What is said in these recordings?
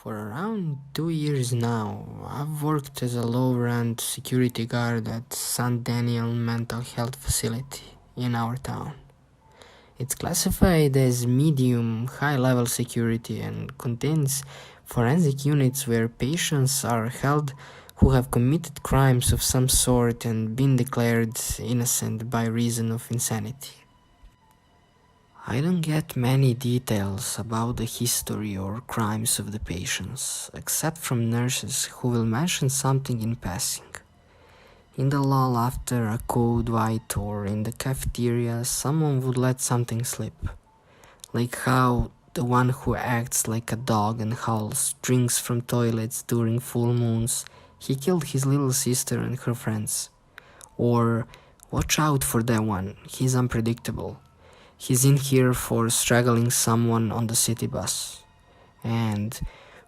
For around 2 years now, I've worked as a low-rent security guard at St. Daniel Mental Health Facility in our town. It's classified as medium high-level security and contains forensic units where patients are held who have committed crimes of some sort and been declared innocent by reason of insanity. I don't get many details about the history or crimes of the patients, except from nurses who will mention something in passing. In the lull after a code white or in the cafeteria, someone would let something slip. Like how the one who acts like a dog and howls, drinks from toilets during full moons, he killed his little sister and her friends. Or, watch out for that one, he's unpredictable. He's in here for struggling someone on the city bus. And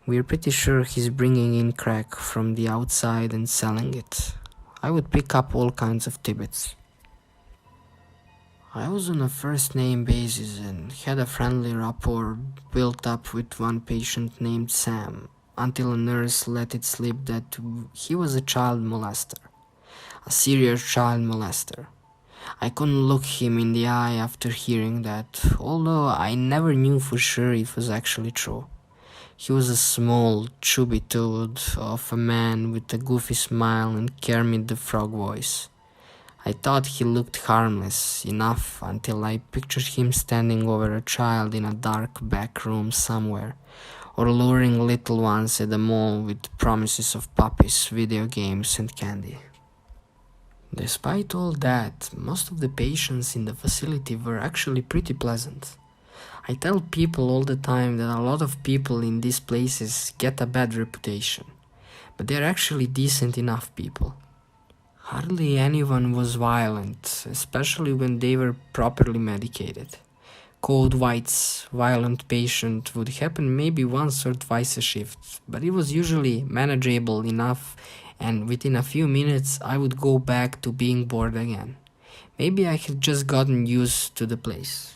we're pretty sure he's bringing in crack from the outside and selling it. I would pick up all kinds of tidbits. I was on a first name basis and had a friendly rapport built up with one patient named Sam, until a nurse let it slip that he was a child molester. A serious child molester. I couldn't look him in the eye after hearing that, although I never knew for sure it was actually true. He was a small, chubby toad of a man with a goofy smile and Kermit the Frog voice. I thought he looked harmless enough until I pictured him standing over a child in a dark back room somewhere, or luring little ones at the mall with promises of puppies, video games, and candy. Despite all that, most of the patients in the facility were actually pretty pleasant. I tell people all the time that a lot of people in these places get a bad reputation, but they're actually decent enough people. Hardly anyone was violent, especially when they were properly medicated. Code whites, violent patient would happen maybe once or twice a shift, but it was usually manageable enough, and within a few minutes I would go back to being bored again. Maybe I had just gotten used to the place.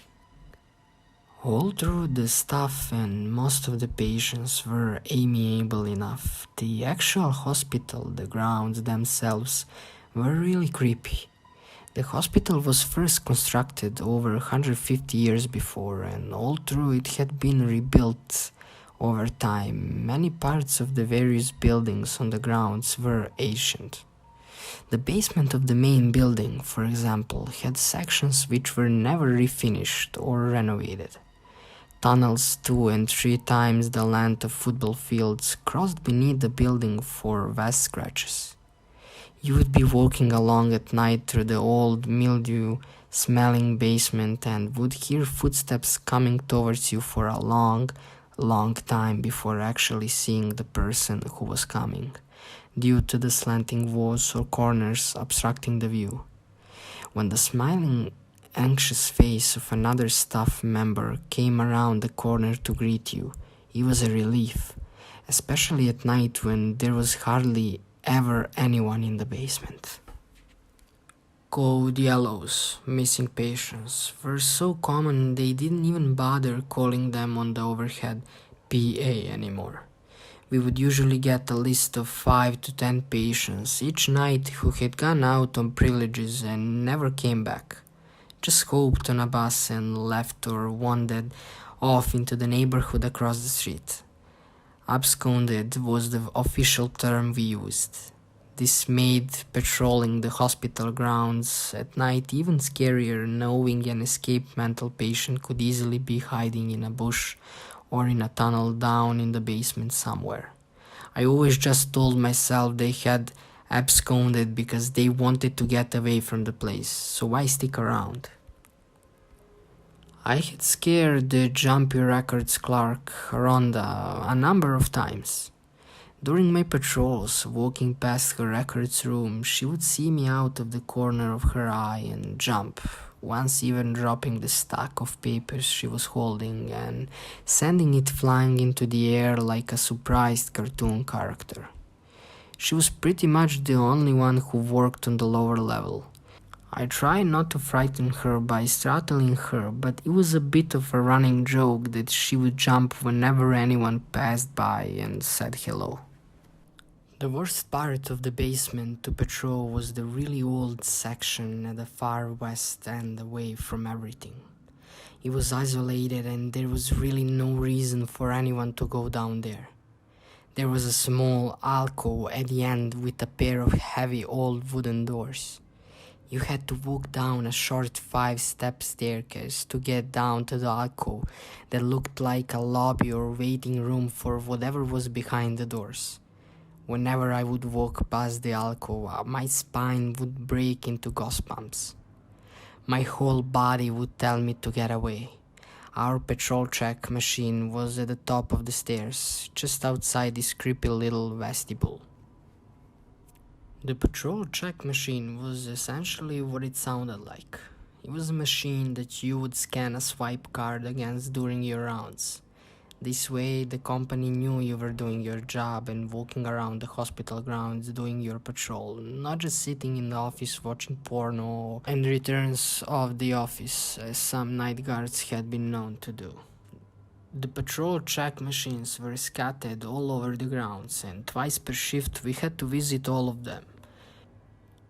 All through the staff and most of the patients were amiable enough. The actual hospital, the grounds themselves, were really creepy. The hospital was first constructed over 150 years before, and all through it had been rebuilt over time. Many parts of the various buildings on the grounds were ancient. The basement of the main building, for example, had sections which were never refinished or renovated. Tunnels 2 and 3 times the length of football fields crossed beneath the building for vast scratches. You would be walking along at night through the old mildew-smelling basement and would hear footsteps coming towards you for a long time before actually seeing the person who was coming, due to the slanting walls or corners obstructing the view. When the smiling, anxious face of another staff member came around the corner to greet you, it was a relief, especially at night when there was hardly ever anyone in the basement. Code yellows, missing patients, were so common they didn't even bother calling them on the overhead PA anymore. We would usually get a list of 5 to 10 patients each night who had gone out on privileges and never came back. Just hoped on a bus and left or wandered off into the neighborhood across the street. Absconded was the official term we used. This made patrolling the hospital grounds at night even scarier, knowing an escaped mental patient could easily be hiding in a bush or in a tunnel down in the basement somewhere. I always just told myself they had absconded because they wanted to get away from the place, so why stick around? I had scared the Jumpy Records clerk, Rhonda, a number of times. During my patrols, walking past her records room, she would see me out of the corner of her eye and jump, once even dropping the stack of papers she was holding and sending it flying into the air like a surprised cartoon character. She was pretty much the only one who worked on the lower level. I tried not to frighten her by startling her, but it was a bit of a running joke that she would jump whenever anyone passed by and said hello. The worst part of the basement to patrol was the really old section at the far west end away from everything. It was isolated and there was really no reason for anyone to go down there. There was a small alcove at the end with a pair of heavy old wooden doors. You had to walk down a short 5-step staircase to get down to the alcove that looked like a lobby or waiting room for whatever was behind the doors. Whenever I would walk past the alcove, my spine would break into goosebumps. My whole body would tell me to get away. Our patrol check machine was at the top of the stairs, just outside this creepy little vestibule. The patrol check machine was essentially what it sounded like. It was a machine that you would scan a swipe card against during your rounds. This way, the company knew you were doing your job and walking around the hospital grounds doing your patrol, not just sitting in the office watching porno and returns of the office, as some night guards had been known to do. The patrol check machines were scattered all over the grounds, and twice per shift we had to visit all of them.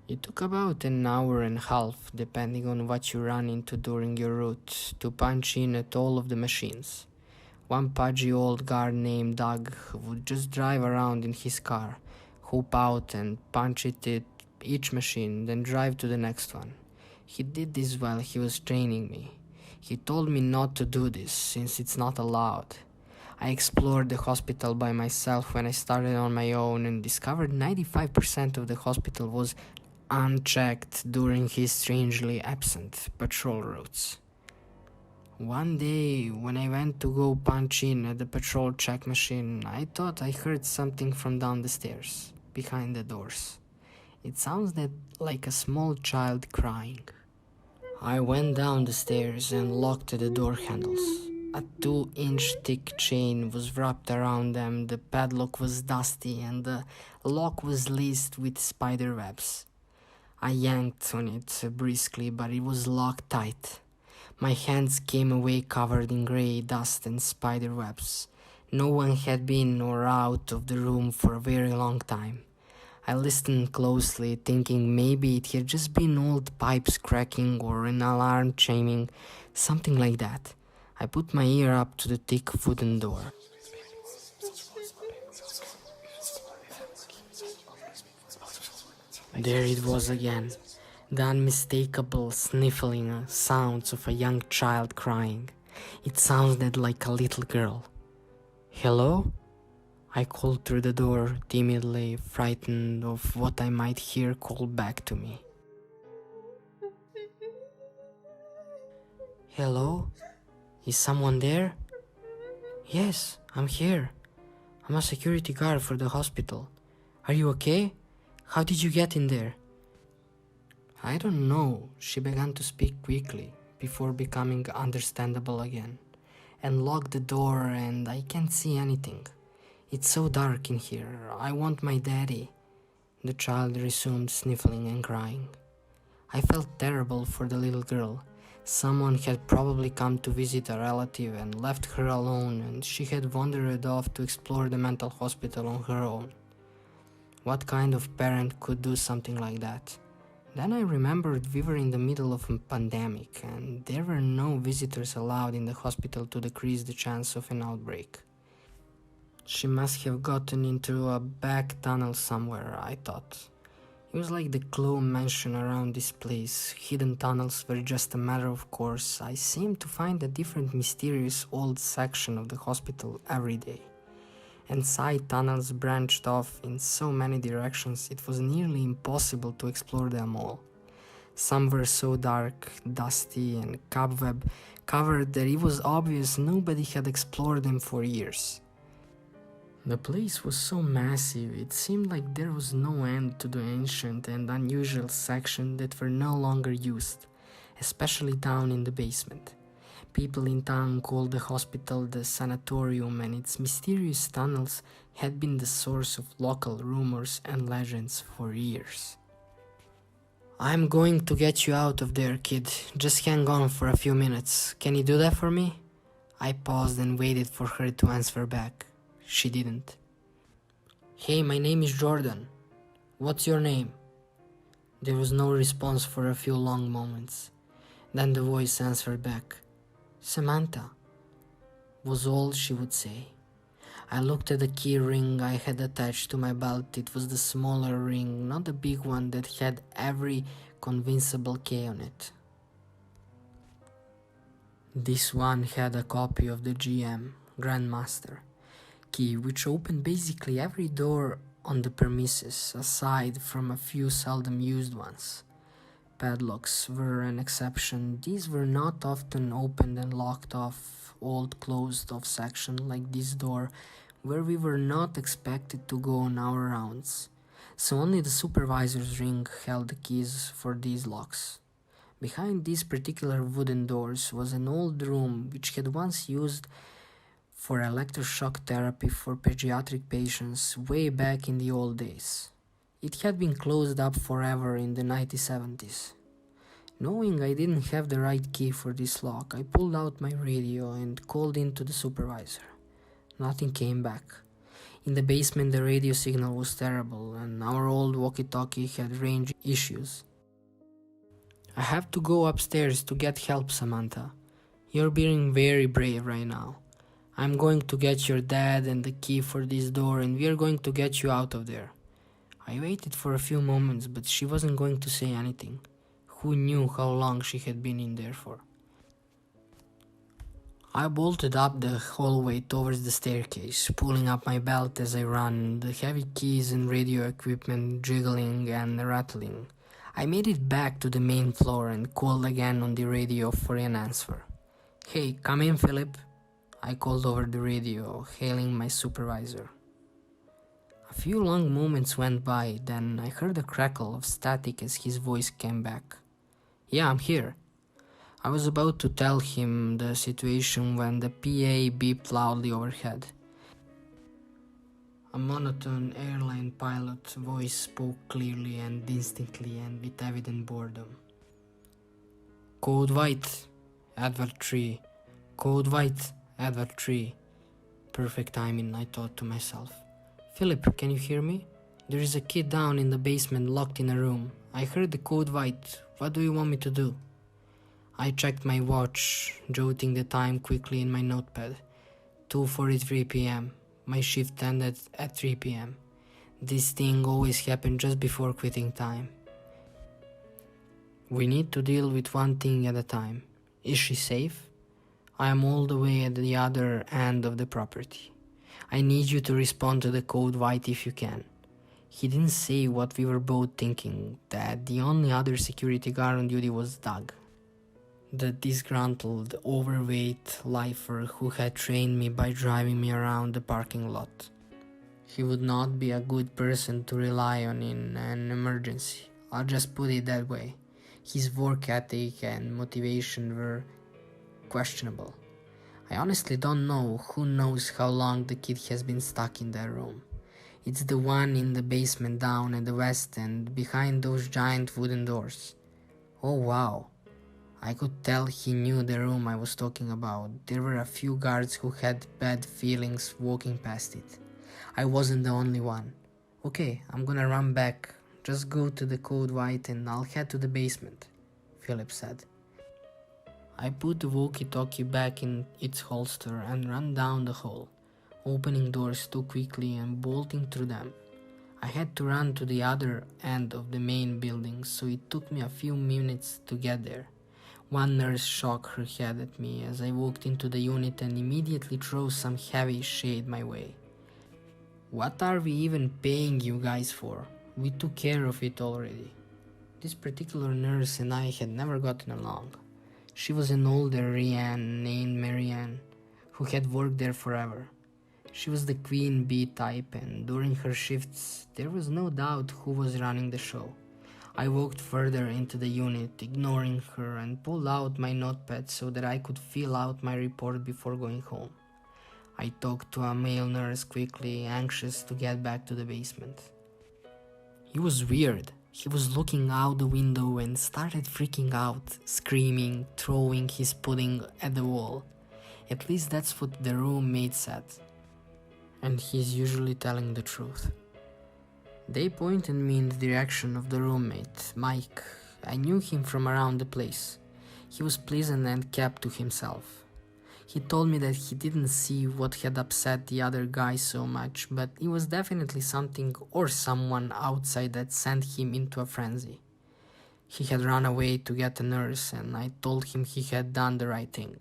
It took about an hour and a half, depending on what you ran into during your route, to punch in at all of the machines. One pudgy old guard named Doug would just drive around in his car, hoop out and punch it at each machine, then drive to the next one. He did this while he was training me. He told me not to do this, since it's not allowed. I explored the hospital by myself when I started on my own and discovered 95% of the hospital was unchecked during his strangely absent patrol routes. One day, when I went to go punch in at the patrol check machine, I thought I heard something from down the stairs, behind the doors. It sounded like a small child crying. I went down the stairs and locked the door handles. A 2-inch thick chain was wrapped around them, the padlock was dusty, and the lock was laced with spider webs. I yanked on it briskly, but it was locked tight. My hands came away covered in grey dust and spider webs. No one had been or out of the room for a very long time. I listened closely, thinking maybe it had just been old pipes cracking or an alarm chiming, something like that. I put my ear up to the thick wooden door. There it was again. The unmistakable sniffling sounds of a young child crying. It sounded like a little girl. "Hello?" I called through the door, timidly, frightened of what I might hear called back to me. "Hello? Is someone there?" "Yes, I'm here. I'm a security guard for the hospital. Are you okay? How did you get in there?" "I don't know," she began to speak quickly, before becoming understandable again, "and locked the door and I can't see anything. It's so dark in here. I want my daddy." The child resumed sniffling and crying. I felt terrible for the little girl. Someone had probably come to visit a relative and left her alone, and she had wandered off to explore the mental hospital on her own. What kind of parent could do something like that? Then I remembered we were in the middle of a pandemic and there were no visitors allowed in the hospital to decrease the chance of an outbreak. She must have gotten into a back tunnel somewhere, I thought. It was like the Claw mansion around this place. Hidden tunnels were just a matter of course. I seemed to find a different mysterious old section of the hospital every day. And side tunnels branched off in so many directions it was nearly impossible to explore them all. Some were so dark, dusty, and cobweb covered that it was obvious nobody had explored them for years. The place was so massive, it seemed like there was no end to the ancient and unusual sections that were no longer used, especially down in the basement. People in town called the hospital the sanatorium, and its mysterious tunnels had been the source of local rumors and legends for years. I'm going to get you out of there, kid. Just hang on for a few minutes. Can you do that for me? I paused and waited for her to answer back. She didn't. Hey, my name is Jordan. What's your name? There was no response for a few long moments. Then the voice answered back. Samantha, was all she would say. I looked at the key ring I had attached to my belt. It was the smaller ring, not the big one that had every convincible key on it. This one had a copy of the GM, Grandmaster, key, which opened basically every door on the premises, aside from a few seldom used ones. Padlocks were an exception. These were not often opened and locked off, old closed off section like this door, where we were not expected to go on our rounds. So only the supervisor's ring held the keys for these locks. Behind these particular wooden doors was an old room which had once used for electroshock therapy for pediatric patients way back in the old days. It had been closed up forever in the 1970s. Knowing I didn't have the right key for this lock, I pulled out my radio and called in to the supervisor. Nothing came back. In the basement, the radio signal was terrible, and our old walkie-talkie had range issues. I have to go upstairs to get help, Samantha. You're being very brave right now. I'm going to get your dad and the key for this door, and we're going to get you out of there. I waited for a few moments, but she wasn't going to say anything. Who knew how long she had been in there for? I bolted up the hallway towards the staircase, pulling up my belt as I ran, the heavy keys and radio equipment jiggling and rattling. I made it back to the main floor and called again on the radio for an answer. Hey, come in, Philip. I called over the radio, hailing my supervisor. A few long moments went by, then I heard a crackle of static as his voice came back. Yeah, I'm here. I was about to tell him the situation when the PA beeped loudly overhead. A monotone airline pilot voice spoke clearly and distinctly and with evident boredom. Code White, Edward 3. Code White, Edward 3. Perfect timing, I thought to myself. Philip, can you hear me? There is a kid down in the basement locked in a room. I heard the code white. What do you want me to do? I checked my watch, jotting the time quickly in my notepad. 2:43 p.m. My shift ended at 3 p.m. This thing always happened just before quitting time. We need to deal with one thing at a time. Is she safe? I am all the way at the other end of the property. I need you to respond to the code white if you can. He didn't say what we were both thinking, that the only other security guard on duty was Doug, the disgruntled, overweight lifer who had trained me by driving me around the parking lot. He would not be a good person to rely on in an emergency. I'll just put it that way. His work ethic and motivation were questionable. I honestly don't know. Who knows how long the kid has been stuck in that room. It's the one in the basement down at the west end, behind those giant wooden doors. Oh wow. I could tell he knew the room I was talking about. There were a few guards who had bad feelings walking past it. I wasn't the only one. Okay, I'm gonna run back. Just go to the code white and I'll head to the basement, Philip said. I put the walkie-talkie back in its holster and ran down the hall, opening doors too quickly and bolting through them. I had to run to the other end of the main building, so it took me a few minutes to get there. One nurse shook her head at me as I walked into the unit and immediately threw some heavy shade my way. What are we even paying you guys for? We took care of it already. This particular nurse and I had never gotten along. She was an older Rianne named Marianne, who had worked there forever. She was the queen bee type, and during her shifts, there was no doubt who was running the show. I walked further into the unit, ignoring her, and pulled out my notepad so that I could fill out my report before going home. I talked to a male nurse quickly, anxious to get back to the basement. It was weird. He was looking out the window and started freaking out, screaming, throwing his pudding at the wall. At least that's what the roommate said. And he's usually telling the truth. They pointed me in the direction of the roommate, Mike. I knew him from around the place. He was pleasant and kept to himself. He told me that he didn't see what had upset the other guy so much, but it was definitely something or someone outside that sent him into a frenzy. He had run away to get a nurse, and I told him he had done the right thing.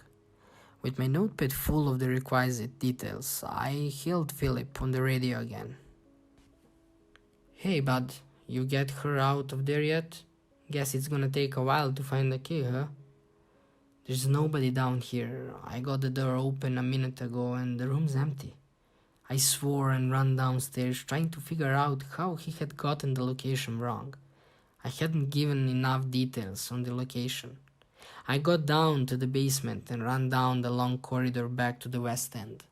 With my notepad full of the requisite details, I hailed Philip on the radio again. "Hey bud, you get her out of there yet? Guess it's gonna take a while to find the key, huh?" "There's nobody down here. I got the door open a minute ago and the room's empty." I swore and ran downstairs, trying to figure out how he had gotten the location wrong. I hadn't given enough details on the location. I got down to the basement and ran down the long corridor back to the west end.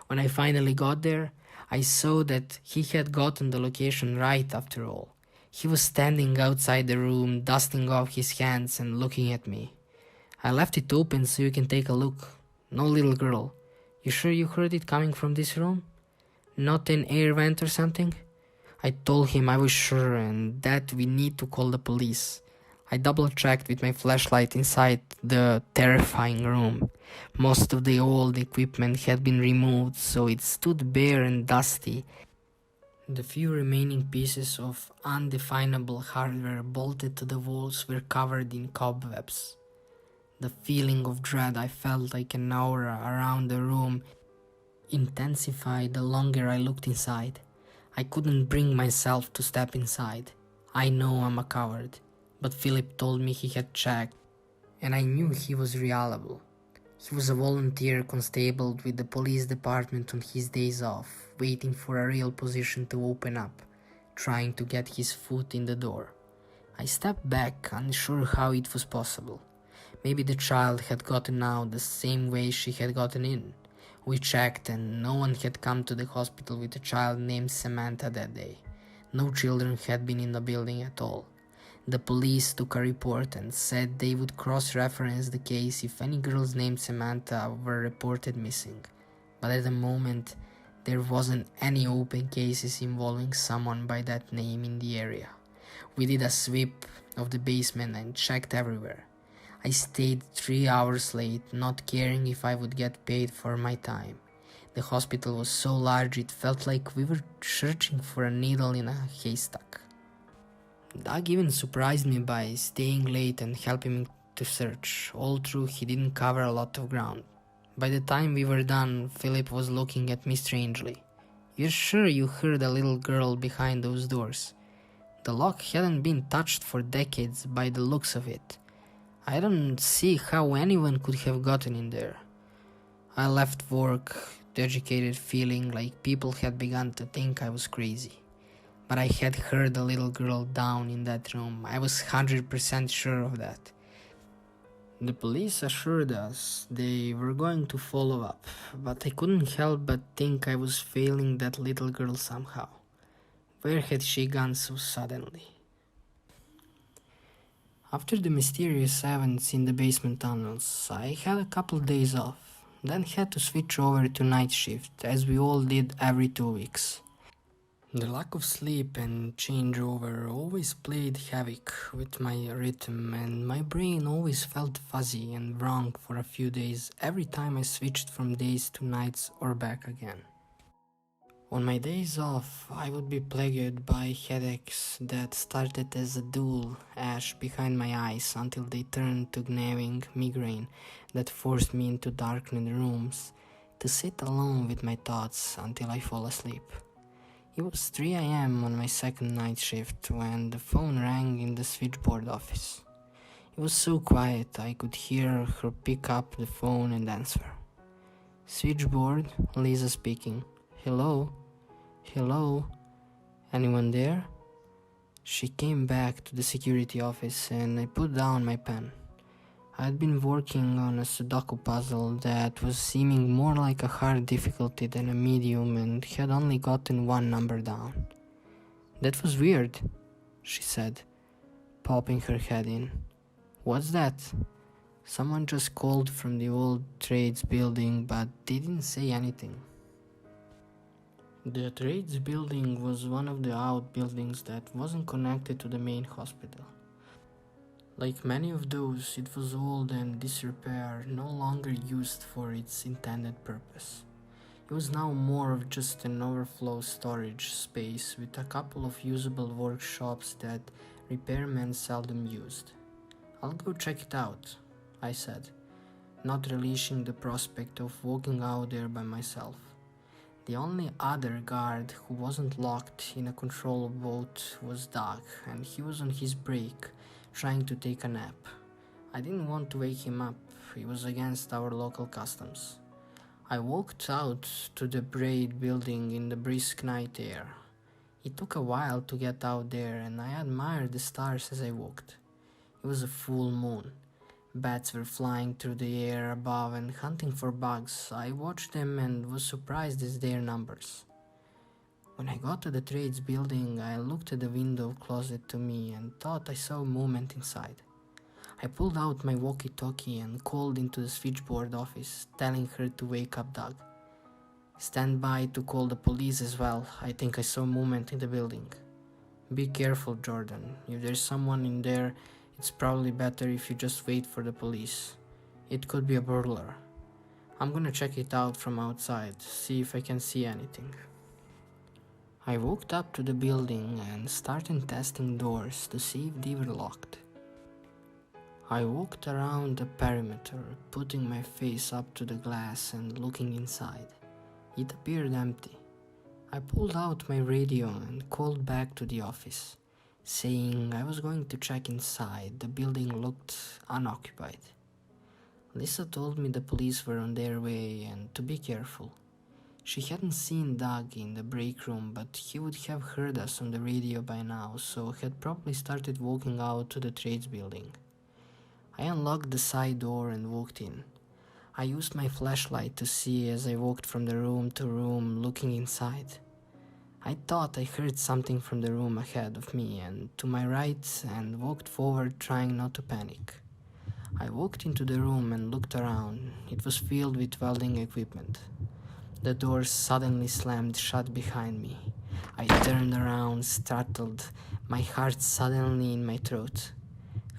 When I finally got there, I saw that he had gotten the location right after all. He was standing outside the room, dusting off his hands and looking at me. "I left it open so you can take a look. No, little girl. You sure you heard it coming from this room? Not an air vent or something?" I told him I was sure and that we need to call the police. I double-checked with my flashlight inside the terrifying room. Most of the old equipment had been removed, so it stood bare and dusty. The few remaining pieces of undefinable hardware bolted to the walls were covered in cobwebs. The feeling of dread I felt like an aura around the room intensified the longer I looked inside. I couldn't bring myself to step inside. I know I'm a coward, but Philip told me he had checked, and I knew he was reliable. He was a volunteer constable with the police department on his days off, waiting for a real position to open up, trying to get his foot in the door. I stepped back, unsure how it was possible. Maybe the child had gotten out the same way she had gotten in. We checked and no one had come to the hospital with a child named Samantha that day. No children had been in the building at all. The police took a report and said they would cross-reference the case if any girls named Samantha were reported missing. But at the moment, there wasn't any open cases involving someone by that name in the area. We did a sweep of the basement and checked everywhere. I stayed 3 hours late, not caring if I would get paid for my time. The hospital was so large it felt like we were searching for a needle in a haystack. Doug even surprised me by staying late and helping me to search. All through, he didn't cover a lot of ground. By the time we were done, Philip was looking at me strangely. "You're sure you heard a little girl behind those doors? The lock hadn't been touched for decades by the looks of it. I don't see how anyone could have gotten in there." I left work, educated, feeling like people had begun to think I was crazy. But I had heard a little girl down in that room. I was 100% sure of that. The police assured us they were going to follow up, but I couldn't help but think I was failing that little girl somehow. Where had she gone so suddenly? After the mysterious events in the basement tunnels, I had a couple days off, then had to switch over to night shift, as we all did every 2 weeks. The lack of sleep and changeover always played havoc with my rhythm, and my brain always felt fuzzy and wrong for a few days every time I switched from days to nights or back again. On my days off, I would be plagued by headaches that started as a dull ash behind my eyes until they turned to gnawing migraine that forced me into darkened rooms to sit alone with my thoughts until I fall asleep. It was 3 a.m. on my second night shift when the phone rang in the switchboard office. It was so quiet I could hear her pick up the phone and answer. "Switchboard, Lisa speaking. Hello? Hello? Anyone there?" She came back to the security office and I put down my pen. I had been working on a Sudoku puzzle that was seeming more like a hard difficulty than a medium and had only gotten one number down. That was weird. she said, popping her head in. What's that? Someone just called from the old trades building, but didn't say anything. The trades building was one of the outbuildings that wasn't connected to the main hospital. Like many of those, it was old and disrepair, no longer used for its intended purpose. It was now more of just an overflow storage space with a couple of usable workshops that repairmen seldom used. I'll go check it out, I said, not relishing the prospect of walking out there by myself. The only other guard who wasn't locked in a control boat was Doug, and he was on his break, trying to take a nap. I didn't want to wake him up, it was against our local customs. I walked out to the braid building in the brisk night air. It took a while to get out there, and I admired the stars as I walked. It was a full moon. Bats were flying through the air above and hunting for bugs. I watched them and was surprised at their numbers. When I got to the trades building, I looked at the window closet to me and thought I saw movement inside. I pulled out my walkie-talkie and called into the switchboard office, telling her to wake up Doug. Stand by to call the police as well. I think I saw movement in the building. Be careful, Jordan. If there's someone in there, it's probably better if you just wait for the police. It could be a burglar. I'm gonna check it out from outside, see if I can see anything. I walked up to the building and started testing doors to see if they were locked. I walked around the perimeter, putting my face up to the glass and looking inside. It appeared empty. I pulled out my radio and called back to the office, saying I was going to check inside. The building looked unoccupied. Lisa told me the police were on their way and to be careful. She hadn't seen Doug in the break room, but he would have heard us on the radio by now, so had probably started walking out to the trades building. I unlocked the side door and walked in. I used my flashlight to see as I walked from the room to room, looking inside. I thought I heard something from the room ahead of me and to my right and walked forward, trying not to panic. I walked into the room and looked around. It was filled with welding equipment. The door suddenly slammed shut behind me. I turned around, startled, my heart suddenly in my throat.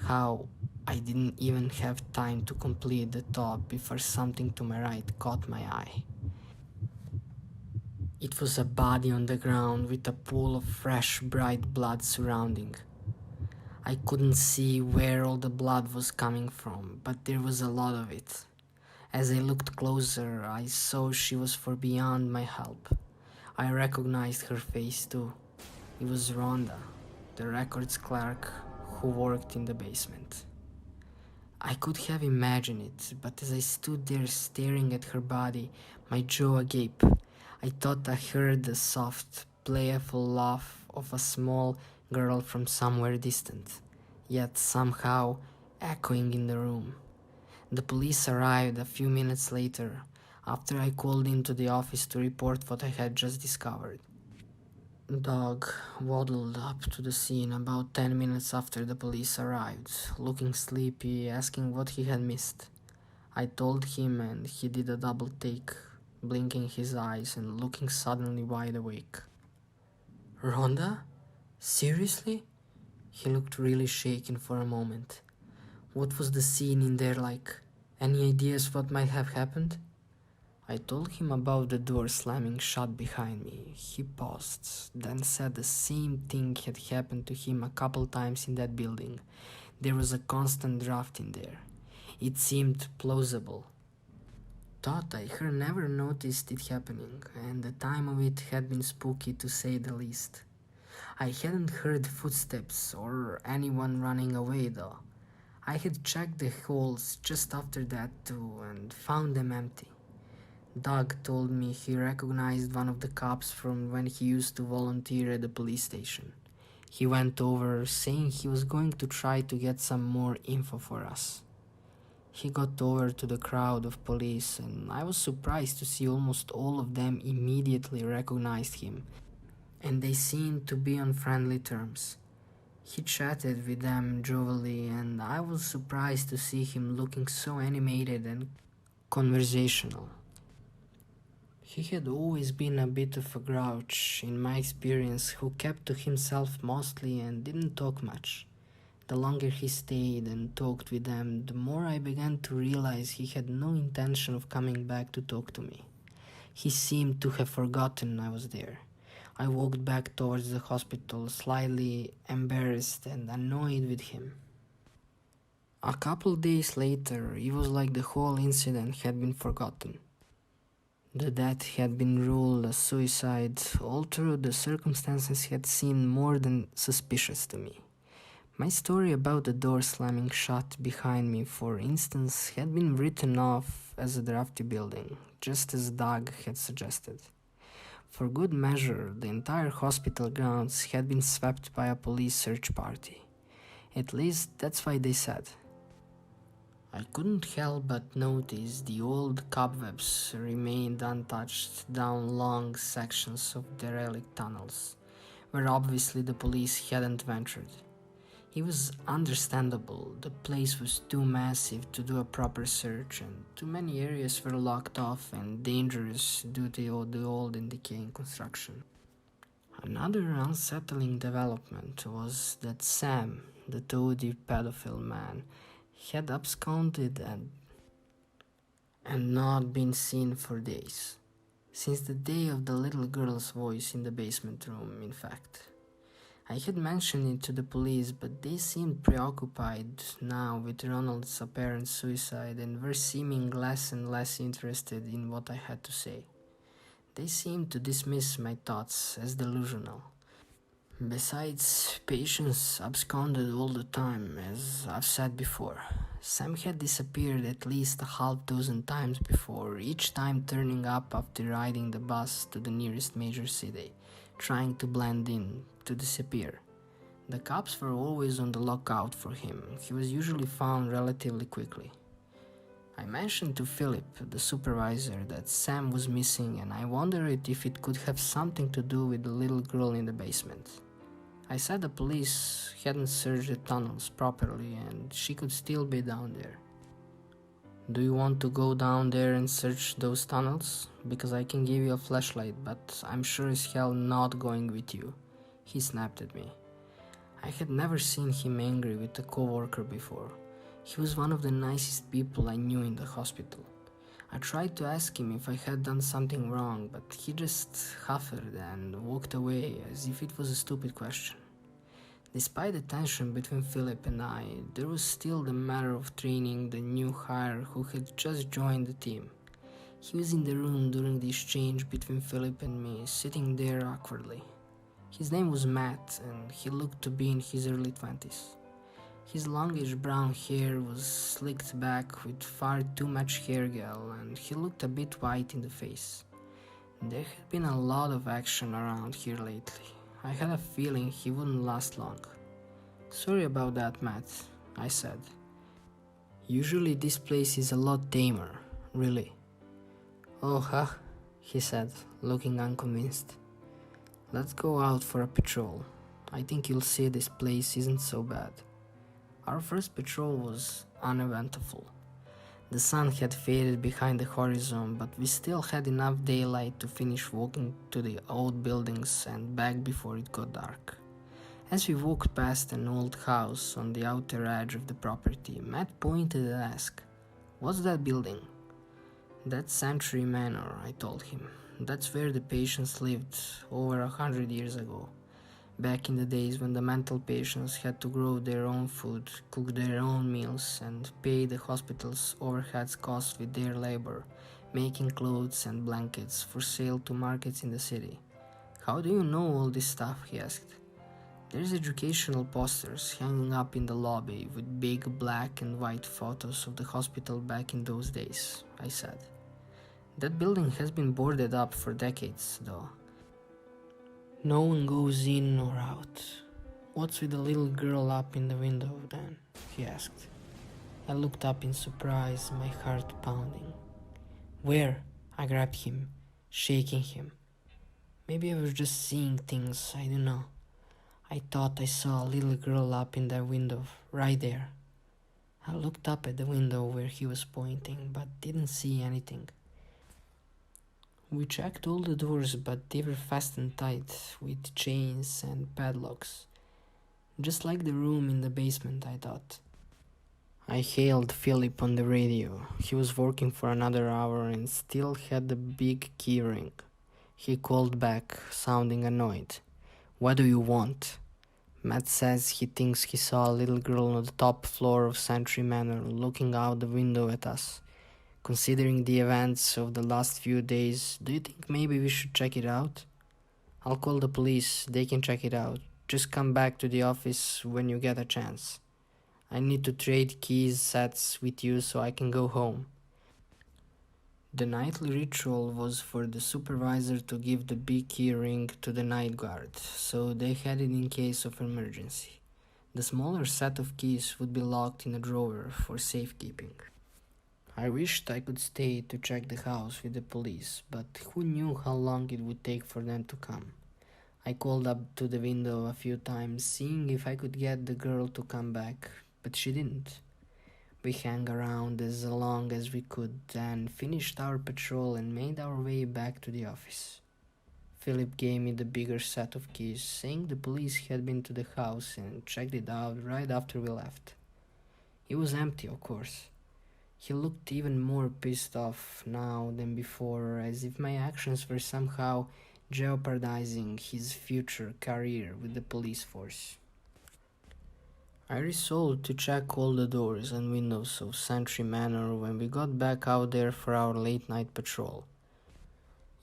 How I didn't even have time to complete the thought before something to my right caught my eye. It was a body on the ground with a pool of fresh, bright blood surrounding. I couldn't see where all the blood was coming from, but there was a lot of it. As I looked closer, I saw she was far beyond my help. I recognized her face too. It was Rhonda, the records clerk who worked in the basement. I could have imagined it, but as I stood there staring at her body, my jaw agape. I thought I heard the soft, playful laugh of a small girl from somewhere distant, yet somehow echoing in the room. The police arrived a few minutes later, after I called into the office to report what I had just discovered. Doug waddled up to the scene about 10 minutes after the police arrived, looking sleepy, asking what he had missed. I told him and he did a double take, blinking his eyes and looking suddenly wide awake. Rhonda? Seriously? He looked really shaken for a moment. What was the scene in there like? Any ideas what might have happened? I told him about the door slamming shut behind me. He paused, then said the same thing had happened to him a couple times in that building. There was a constant draft in there. It seemed plausible. Thought I had never noticed it happening, and the time of it had been spooky to say the least. I hadn't heard footsteps or anyone running away though. I had checked the halls just after that too and found them empty. Doug told me he recognized one of the cops from when he used to volunteer at the police station. He went over saying he was going to try to get some more info for us. He got over to the crowd of police and I was surprised to see almost all of them immediately recognized him, and they seemed to be on friendly terms. He chatted with them jovially, and I was surprised to see him looking so animated and conversational. He had always been a bit of a grouch, in my experience, who kept to himself mostly and didn't talk much. The longer he stayed and talked with them, the more I began to realize he had no intention of coming back to talk to me. He seemed to have forgotten I was there. I walked back towards the hospital, slightly embarrassed and annoyed with him. A couple days later, it was like the whole incident had been forgotten. The death had been ruled a suicide, although the circumstances had seemed more than suspicious to me. My story about the door slamming shut behind me, for instance, had been written off as a drafty building, just as Doug had suggested. For good measure, the entire hospital grounds had been swept by a police search party. At least that's why they said. I couldn't help but notice the old cobwebs remained untouched down long sections of derelict tunnels, where obviously the police hadn't ventured. It was understandable, the place was too massive to do a proper search, and too many areas were locked off and dangerous due to the old and decaying construction. Another unsettling development was that Sam, the toady pedophile man, had absconded and not been seen for days. Since the day of the little girl's voice in the basement room, in fact. I had mentioned it to the police, but they seemed preoccupied now with Ronald's apparent suicide and were seeming less and less interested in what I had to say. They seemed to dismiss my thoughts as delusional. Besides, patients absconded all the time, as I've said before. Sam had disappeared at least a half dozen times before, each time turning up after riding the bus to the nearest major city, trying to blend in, to disappear. The cops were always on the lookout for him. He was usually found relatively quickly. I mentioned to Philip, the supervisor, that Sam was missing, and I wondered if it could have something to do with the little girl in the basement. I said the police hadn't searched the tunnels properly and she could still be down there. Do you want to go down there and search those tunnels? Because I can give you a flashlight, but I'm sure as hell not going with you. He snapped at me. I had never seen him angry with a co-worker before. He was one of the nicest people I knew in the hospital. I tried to ask him if I had done something wrong, but he just huffed and walked away as if it was a stupid question. Despite the tension between Philip and I, there was still the matter of training the new hire who had just joined the team. He was in the room during the exchange between Philip and me, sitting there awkwardly. His name was Matt, and he looked to be in his early 20s. His longish brown hair was slicked back with far too much hair gel, and he looked a bit white in the face. There had been a lot of action around here lately. I had a feeling he wouldn't last long. Sorry about that, Matt, I said. Usually this place is a lot tamer, really. Oh, huh, he said, looking unconvinced. Let's go out for a patrol. I think you'll see this place isn't so bad. Our first patrol was uneventful. The sun had faded behind the horizon, but we still had enough daylight to finish walking to the old buildings and back before it got dark. As we walked past an old house on the outer edge of the property, Matt pointed and asked, "What's that building?" "That's Century Manor," I told him. "That's where the patients lived over 100 years ago. Back in the days when the mental patients had to grow their own food, cook their own meals, and pay the hospital's overhead costs with their labor, making clothes and blankets for sale to markets in the city." "How do you know all this stuff?" he asked. "There's educational posters hanging up in the lobby with big black and white photos of the hospital back in those days," I said. "That building has been boarded up for decades, though. No one goes in or out. What's with the little girl up in the window then?" he asked. I looked up in surprise, my heart pounding. "Where?" I grabbed him, shaking him. Maybe I was just seeing things, I don't know. I thought I saw a little girl up in that window, right there. I looked up at the window where he was pointing, but didn't see anything. We checked all the doors, but they were fastened tight with chains and padlocks. Just like the room in the basement, I thought. I hailed Philip on the radio. He was working for another hour and still had the big key ring. He called back, sounding annoyed. "What do you want?" Matt says he thinks he saw a little girl on the top floor of Sentry Manor looking out the window at us. Considering the events of the last few days, do you think maybe we should check it out? I'll call the police, they can check it out. Just come back to the office when you get a chance. I need to trade keys sets with you so I can go home. The nightly ritual was for the supervisor to give the big key ring to the night guard, so they had it in case of emergency. The smaller set of keys would be locked in a drawer for safekeeping. I wished I could stay to check the house with the police, but who knew how long it would take for them to come. I called up to the window a few times, seeing if I could get the girl to come back, but she didn't. We hung around as long as we could and finished our patrol and made our way back to the office. Philip gave me the bigger set of keys, saying the police had been to the house and checked it out right after we left. It was empty, of course. He looked even more pissed off now than before, as if my actions were somehow jeopardizing his future career with the police force. I resolved to check all the doors and windows of Sentry Manor when we got back out there for our late-night patrol.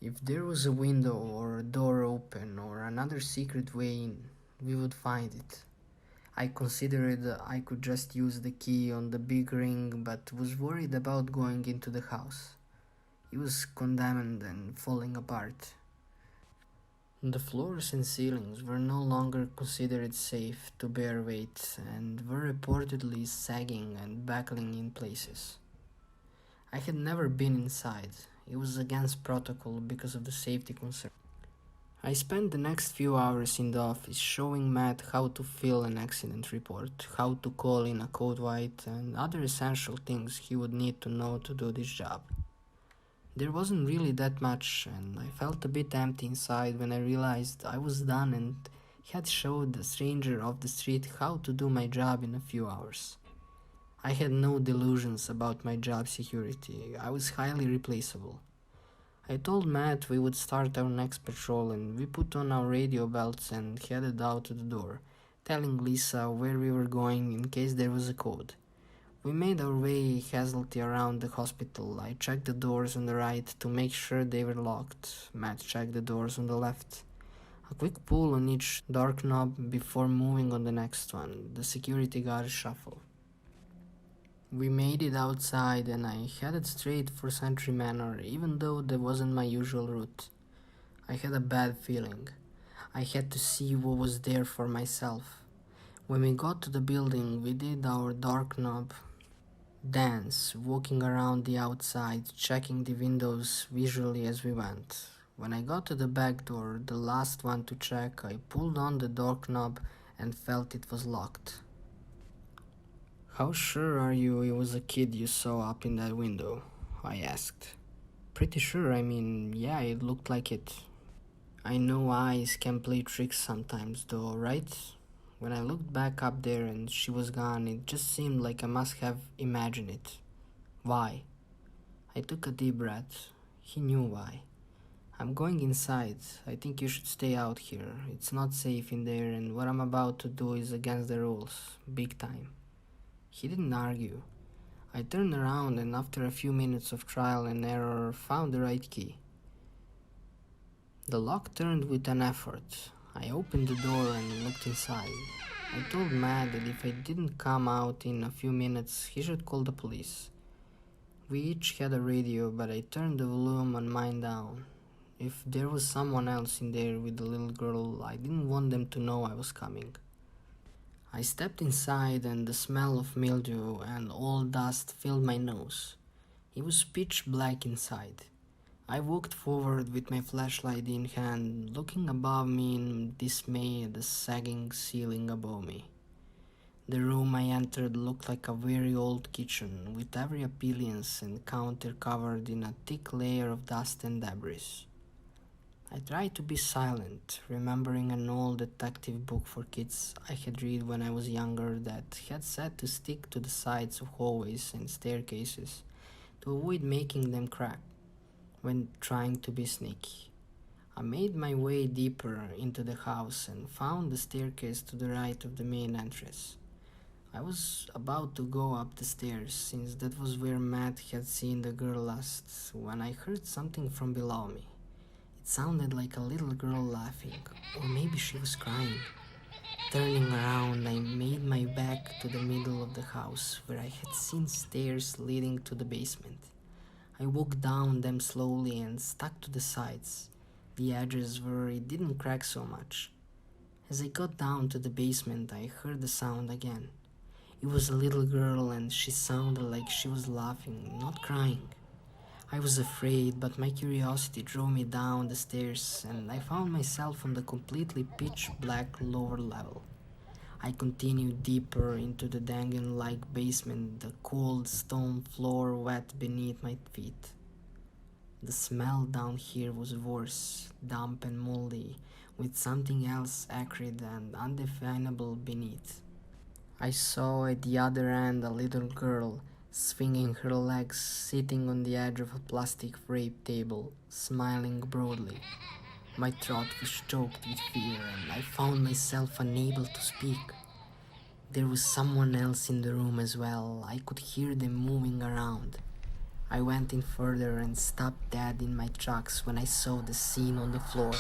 If there was a window or a door open or another secret way in, we would find it. I considered I could just use the key on the big ring, but was worried about going into the house. It was condemned and falling apart. The floors and ceilings were no longer considered safe to bear weight and were reportedly sagging and buckling in places. I had never been inside. It was against protocol because of the safety concern. I spent the next few hours in the office showing Matt how to fill an accident report, how to call in a code white, and other essential things he would need to know to do this job. There wasn't really that much, and I felt a bit empty inside when I realized I was done and had showed the stranger off the street how to do my job in a few hours. I had no delusions about my job security. I was highly replaceable. I told Matt we would start our next patrol, and we put on our radio belts and headed out to the door, telling Lisa where we were going in case there was a code. We made our way hastily around the hospital. I checked the doors on the right to make sure they were locked. Matt checked the doors on the left. A quick pull on each dark knob before moving on the next one. The security guard shuffle. We made it outside and I headed straight for Sentry Manor, even though that wasn't my usual route. I had a bad feeling. I had to see what was there for myself. When we got to the building, we did our dark knob dance, walking around the outside, checking the windows visually as we went. When I got to the back door, the last one to check, I pulled on the dark knob and felt it was locked. "How sure are you it was a kid you saw up in that window?" I asked. "Pretty sure, yeah, it looked like it." "I know eyes can play tricks sometimes though, right?" When I looked back up there and she was gone, it just seemed like I must have imagined it. "Why?" I took a deep breath. He knew why. "I'm going inside. I think you should stay out here. It's not safe in there, and what I'm about to do is against the rules. Big time." He didn't argue. I turned around and after a few minutes of trial and error found the right key. The lock turned with an effort. I opened the door and looked inside. I told Matt that if I didn't come out in a few minutes, he should call the police. We each had a radio, but I turned the volume on mine down. If there was someone else in there with the little girl, I didn't want them to know I was coming. I stepped inside and the smell of mildew and old dust filled my nose. It was pitch black inside. I walked forward with my flashlight in hand, looking above me in dismay at the sagging ceiling above me. The room I entered looked like a very old kitchen, with every appliance and counter covered in a thick layer of dust and debris. I tried to be silent, remembering an old detective book for kids I had read when I was younger that had said to stick to the sides of hallways and staircases to avoid making them crack when trying to be sneaky. I made my way deeper into the house and found the staircase to the right of the main entrance. I was about to go up the stairs, since that was where Matt had seen the girl last, when I heard something from below me. It sounded like a little girl laughing, or maybe she was crying. Turning around, I made my back to the middle of the house, where I had seen stairs leading to the basement. I walked down them slowly and stuck to the sides, the edges where it didn't crack so much. As I got down to the basement, I heard the sound again. It was a little girl and she sounded like she was laughing, not crying. I was afraid, but my curiosity drove me down the stairs and I found myself on the completely pitch black lower level. I continued deeper into the dungeon-like basement, the cold stone floor wet beneath my feet. The smell down here was worse, damp and moldy, with something else acrid and undefinable beneath. I saw at the other end a little girl, swinging her legs, sitting on the edge of a plastic rape table, smiling broadly. My throat was choked with fear and I found myself unable to speak. There was someone else in the room as well. I could hear them moving around. I went in further and stopped dead in my tracks when I saw the scene on the floor.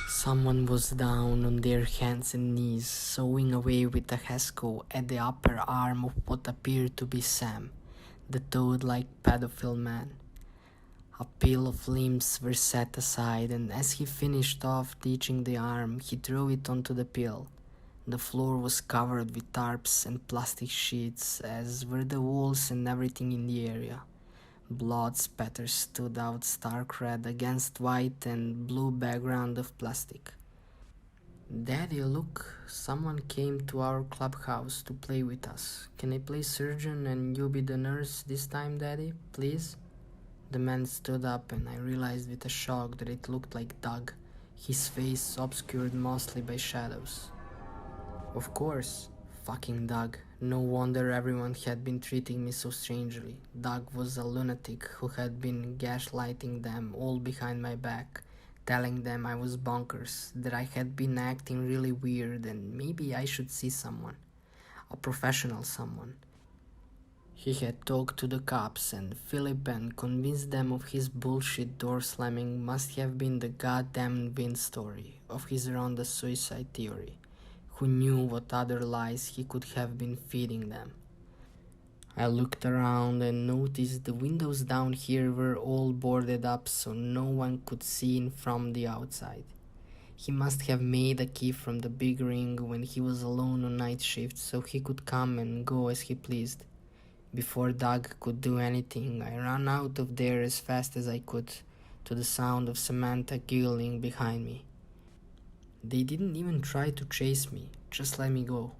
Someone was down on their hands and knees, sawing away with a hacksaw at the upper arm of what appeared to be Sam, the toad-like pedophile man. A pile of limbs were set aside, and as he finished off teaching the arm, he threw it onto the pile. The floor was covered with tarps and plastic sheets, as were the walls and everything in the area. Blood spatters stood out stark red against white and blue background of plastic. Daddy, look, someone came to our clubhouse to play with us. Can I play surgeon and you be the nurse this time, Daddy, please? The man stood up and I realized with a shock that it looked like Doug, his face obscured mostly by shadows. Of course, fucking Doug. No wonder everyone had been treating me so strangely. Doug was a lunatic who had been gaslighting them all behind my back, telling them I was bonkers, that I had been acting really weird and maybe I should see someone. A professional someone. He had talked to the cops and Philip and convinced them of his bullshit door slamming must have been the goddamn Vince story of his Ronda suicide theory. Who knew what other lies he could have been feeding them. I looked around and noticed the windows down here were all boarded up so no one could see in from the outside. He must have made a key from the big ring when he was alone on night shift so he could come and go as he pleased. Before Doug could do anything, I ran out of there as fast as I could, to the sound of Samantha giggling behind me. They didn't even try to chase me, just let me go.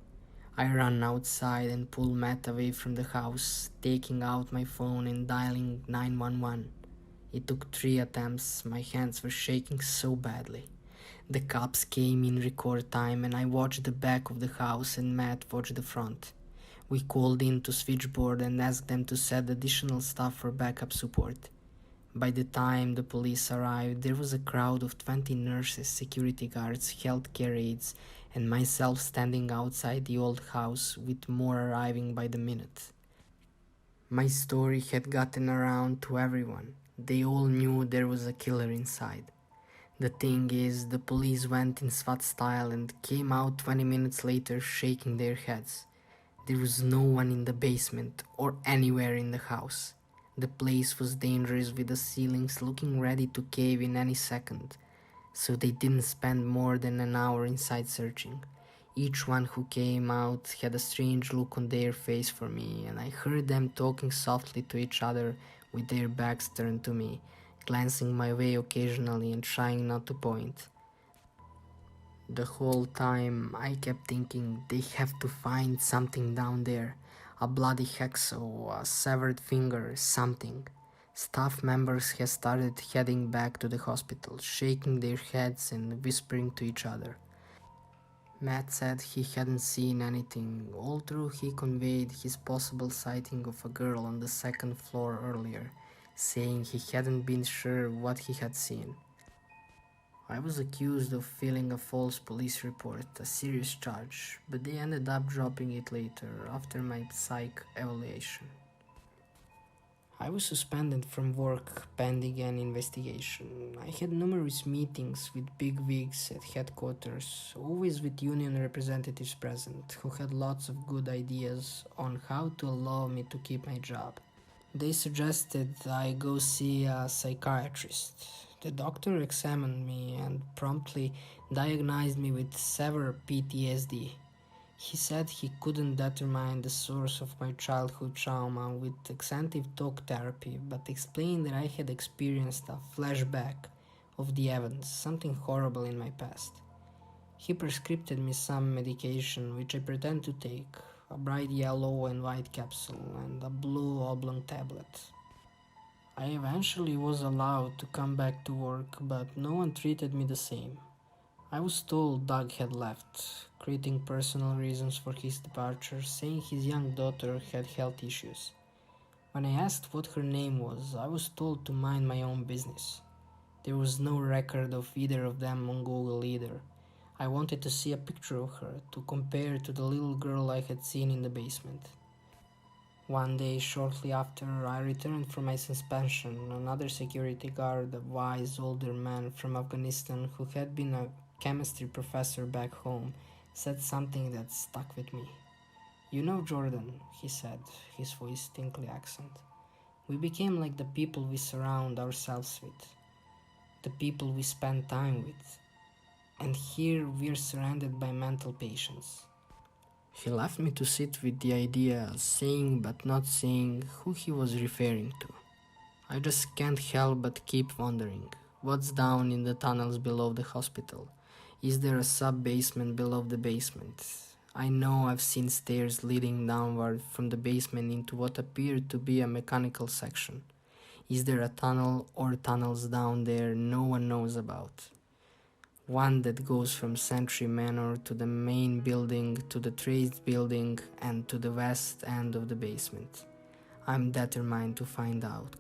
I ran outside and pulled Matt away from the house, taking out my phone and dialing 911. It took 3 attempts, my hands were shaking so badly. The cops came in record time and I watched the back of the house and Matt watched the front. We called in to switchboard and asked them to set additional staff for backup support. By the time the police arrived, there was a crowd of 20 nurses, security guards, healthcare aides, and myself standing outside the old house, with more arriving by the minute. My story had gotten around to everyone. They all knew there was a killer inside. The thing is, the police went in SWAT style and came out 20 minutes later shaking their heads. There was no one in the basement or anywhere in the house. The place was dangerous with the ceilings looking ready to cave in any second, so they didn't spend more than an hour inside searching. Each one who came out had a strange look on their face for me, and I heard them talking softly to each other with their backs turned to me, glancing my way occasionally and trying not to point. The whole time I kept thinking they have to find something down there, a bloody hacksaw, a severed finger, something. Staff members had started heading back to the hospital, shaking their heads and whispering to each other. Matt said he hadn't seen anything, although he conveyed his possible sighting of a girl on the second floor earlier, saying he hadn't been sure what he had seen. I was accused of filing a false police report, a serious charge, but they ended up dropping it later after my psych evaluation. I was suspended from work pending an investigation. I had numerous meetings with bigwigs at headquarters, always with union representatives present, who had lots of good ideas on how to allow me to keep my job. They suggested I go see a psychiatrist. The doctor examined me and promptly diagnosed me with severe PTSD. He said he couldn't determine the source of my childhood trauma with extensive talk therapy, but explained that I had experienced a flashback of the events, something horrible in my past. He prescribed me some medication which I pretend to take, a bright yellow and white capsule and a blue oblong tablet. I eventually was allowed to come back to work, but no one treated me the same. I was told Doug had left, creating personal reasons for his departure, saying his young daughter had health issues. When I asked what her name was, I was told to mind my own business. There was no record of either of them on Google either. I wanted to see a picture of her to compare to the little girl I had seen in the basement. One day, shortly after I returned from my suspension, another security guard, a wise older man from Afghanistan who had been a chemistry professor back home, said something that stuck with me. "You know, Jordan," he said, his voice tinkly accent, "we became like the people we surround ourselves with, the people we spend time with, and here we're surrounded by mental patients." He left me to sit with the idea, saying but not saying who he was referring to. I just can't help but keep wondering, what's down in the tunnels below the hospital? Is there a sub-basement below the basement? I know I've seen stairs leading downward from the basement into what appeared to be a mechanical section. Is there a tunnel or tunnels down there no one knows about? One that goes from Century Manor to the main building to the trade building and to the west end of the basement. I'm determined to find out.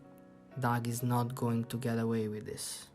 Doug is not going to get away with this.